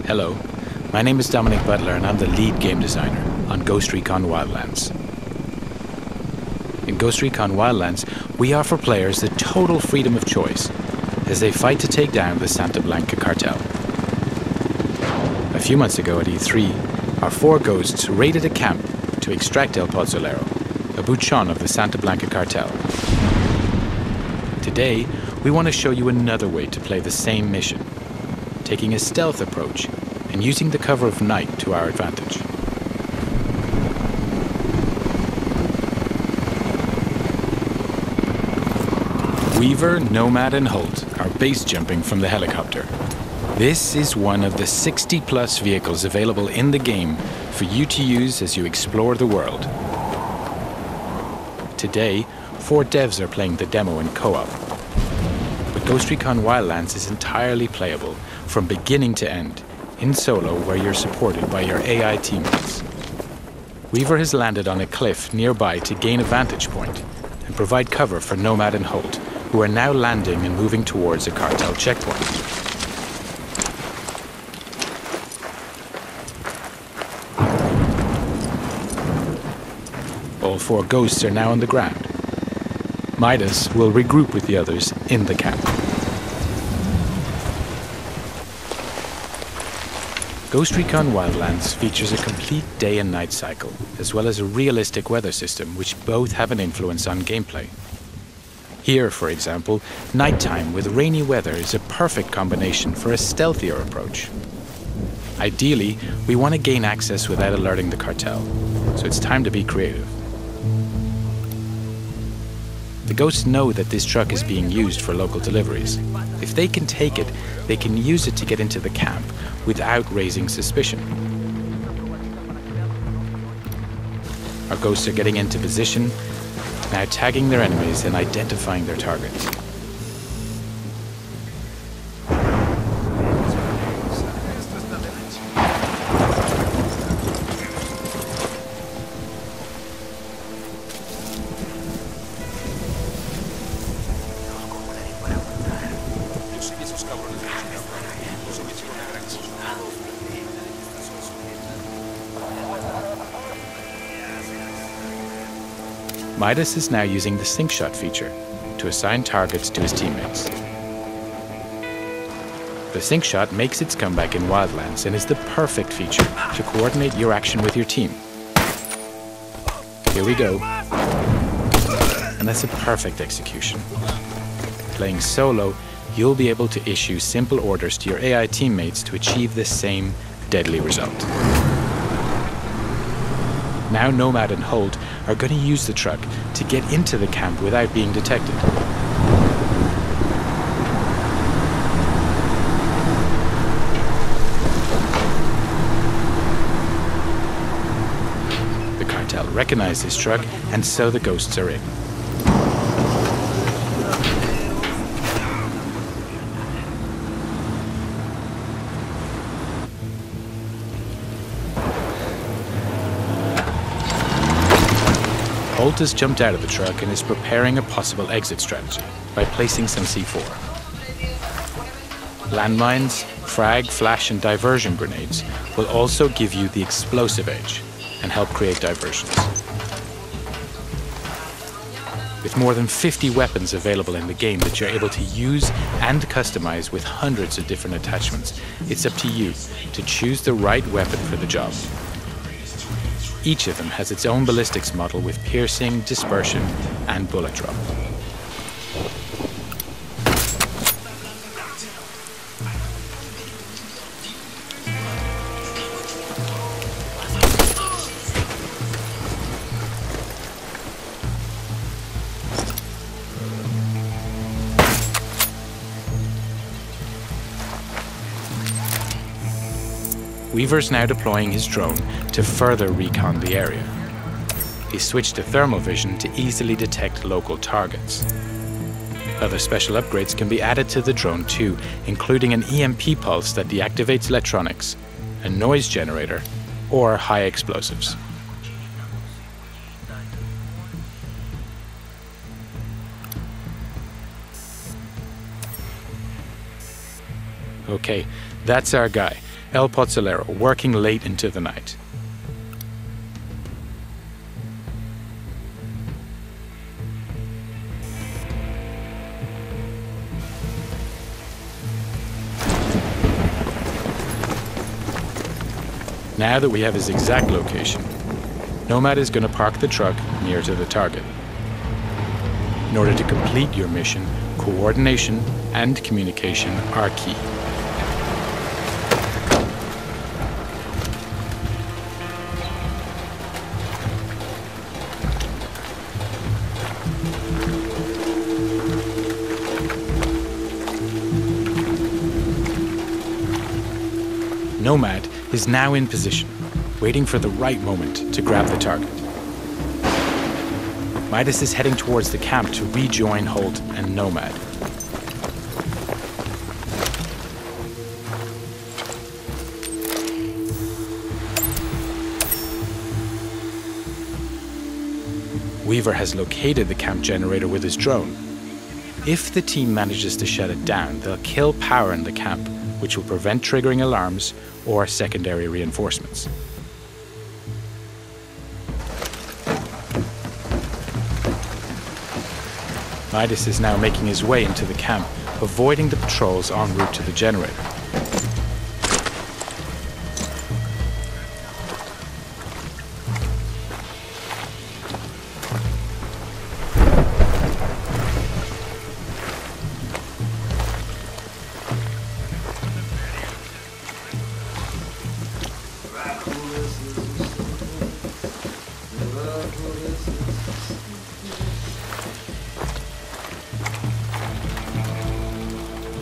Hello, my name is Dominic Butler and I'm the lead game designer on Ghost Recon Wildlands. In Ghost Recon Wildlands, we offer players the total freedom of choice as they fight to take down the Santa Blanca cartel. A few months ago at E3, our 4 ghosts raided a camp to extract El Pozzolero, a bouchon of the Santa Blanca cartel. Today, we want to show you another way to play the same mission, taking a stealth approach and using the cover of night to our advantage. Weaver, Nomad and Holt are base jumping from the helicopter. This is one of the 60+ vehicles available in the game for you to use as you explore the world. Today, 4 devs are playing the demo in co-op. But Ghost Recon Wildlands is entirely playable from beginning to end, in solo where you're supported by your AI teammates. Weaver has landed on a cliff nearby to gain a vantage point and provide cover for Nomad and Holt, who are now landing and moving towards a cartel checkpoint. All 4 ghosts are now on the ground. Midas will regroup with the others in the camp. Ghost Recon Wildlands features a complete day and night cycle, as well as a realistic weather system which both have an influence on gameplay. Here, for example, nighttime with rainy weather is a perfect combination for a stealthier approach. Ideally, we want to gain access without alerting the cartel, so it's time to be creative. The ghosts know that this truck is being used for local deliveries. If they can take it, they can use it to get into the camp without raising suspicion. Our ghosts are getting into position, now tagging their enemies and identifying their targets. Midas is now using the sync shot feature to assign targets to his teammates. The sync shot makes its comeback in Wildlands and is the perfect feature to coordinate your action with your team. Here we go. And that's a perfect execution. Playing solo, you'll be able to issue simple orders to your AI teammates to achieve the same deadly result. Now Nomad and Holt are going to use the truck to get into the camp without being detected. The cartel recognize this truck, and so the ghosts are in. Holt has jumped out of the truck and is preparing a possible exit strategy by placing some C4. Landmines, frag, flash and diversion grenades will also give you the explosive edge and help create diversions. With more than 50 weapons available in the game that you're able to use and customize with hundreds of different attachments, it's up to you to choose the right weapon for the job. Each of them has its own ballistics model with piercing, dispersion, and bullet drop. Weaver's now deploying his drone to further recon the area. He switched to thermal vision to easily detect local targets. Other special upgrades can be added to the drone too, including an EMP pulse that deactivates electronics, a noise generator, or high explosives. Okay, that's our guy. El Pozzolero working late into the night. Now that we have his exact location, Nomad is going to park the truck near to the target. In order to complete your mission, coordination and communication are key. Nomad is now in position, waiting for the right moment to grab the target. Midas is heading towards the camp to rejoin Holt and Nomad. Weaver has located the camp generator with his drone. If the team manages to shut it down, they'll kill power in the camp, which will prevent triggering alarms or secondary reinforcements. Midas is now making his way into the camp, avoiding the patrols en route to the generator.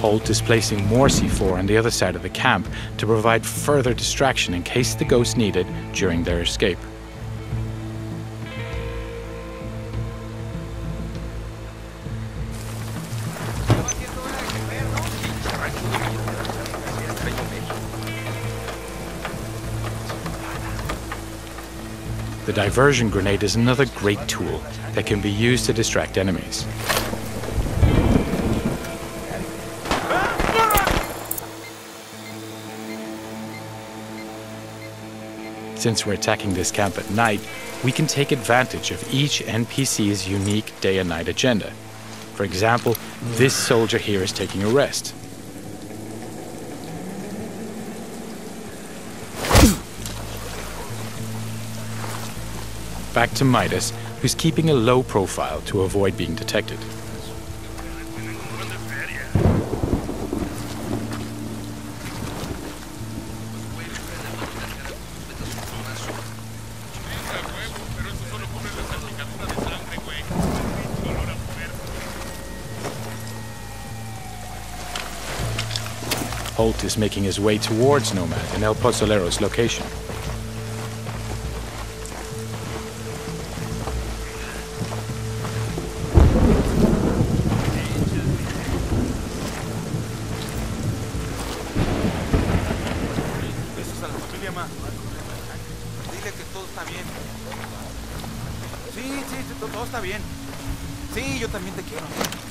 Holt is placing more C4 on the other side of the camp to provide further distraction in case the ghosts need it during their escape. The diversion grenade is another great tool that can be used to distract enemies. Since we're attacking this camp at night, we can take advantage of each NPC's unique day and night agenda. For example, this soldier here is taking a rest. Back to Midas, who's keeping a low profile to avoid being detected. Holt is making his way towards Nomad and El Pozzolero's location.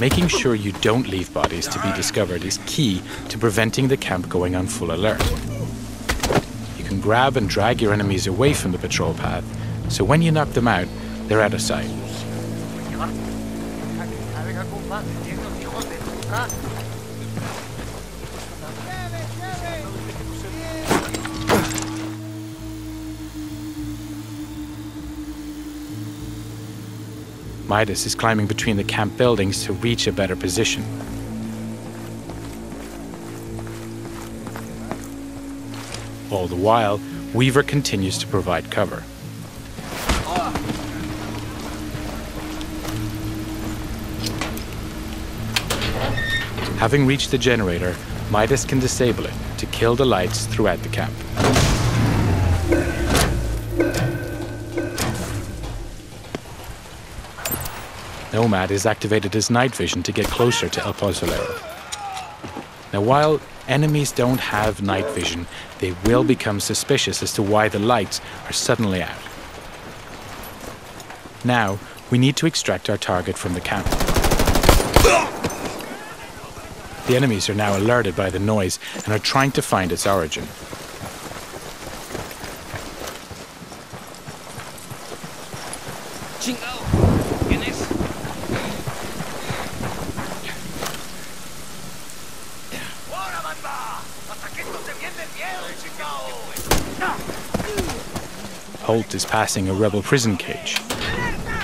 Making sure you don't leave bodies to be discovered is key to preventing the camp going on full alert. You can grab and drag your enemies away from the patrol path, so when you knock them out, they're out of sight. Midas is climbing between the camp buildings to reach a better position. All the while, Weaver continues to provide cover. Having reached the generator, Midas can disable it to kill the lights throughout the camp. Nomad has activated his night vision to get closer to El Pozzolero. Now, while enemies don't have night vision, they will become suspicious as to why the lights are suddenly out. Now, we need to extract our target from the camp. The enemies are now alerted by the noise and are trying to find its origin. Chingado. ¿Quién es? ¡Ahora, banda! ¡Hasta que esto se viene bien, chingado! Holt is passing a rebel prison cage.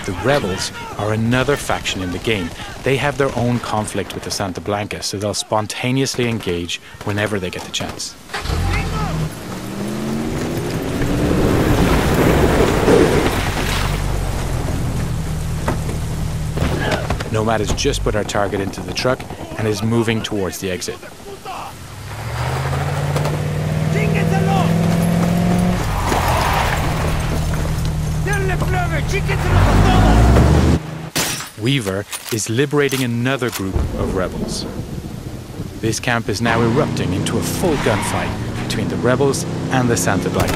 The rebels are another faction in the game. They have their own conflict with the Santa Blanca, so they'll spontaneously engage whenever they get the chance. Nomad has just put our target into the truck and is moving towards the exit. Weaver is liberating another group of rebels. This camp is now erupting into a full gunfight between the rebels and the Santa Blanca.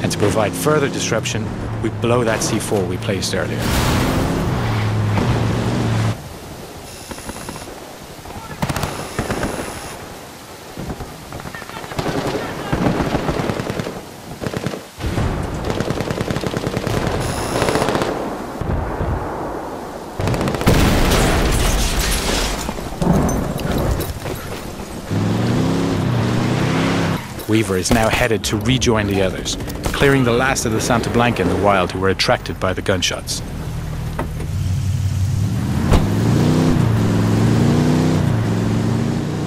And to provide further disruption, we blow that C4 we placed earlier. Weaver is now headed to rejoin the others, clearing the last of the Santa Blanca in the wild who were attracted by the gunshots.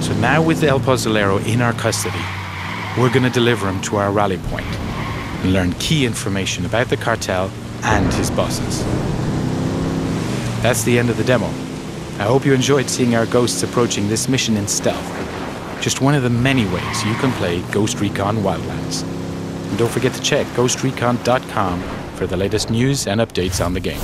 So now with El Pozolero in our custody, we're going to deliver him to our rally point and learn key information about the cartel and his bosses. That's the end of the demo. I hope you enjoyed seeing our ghosts approaching this mission in stealth. Just one of the many ways you can play Ghost Recon Wildlands. And don't forget to check ghostrecon.com for the latest news and updates on the game.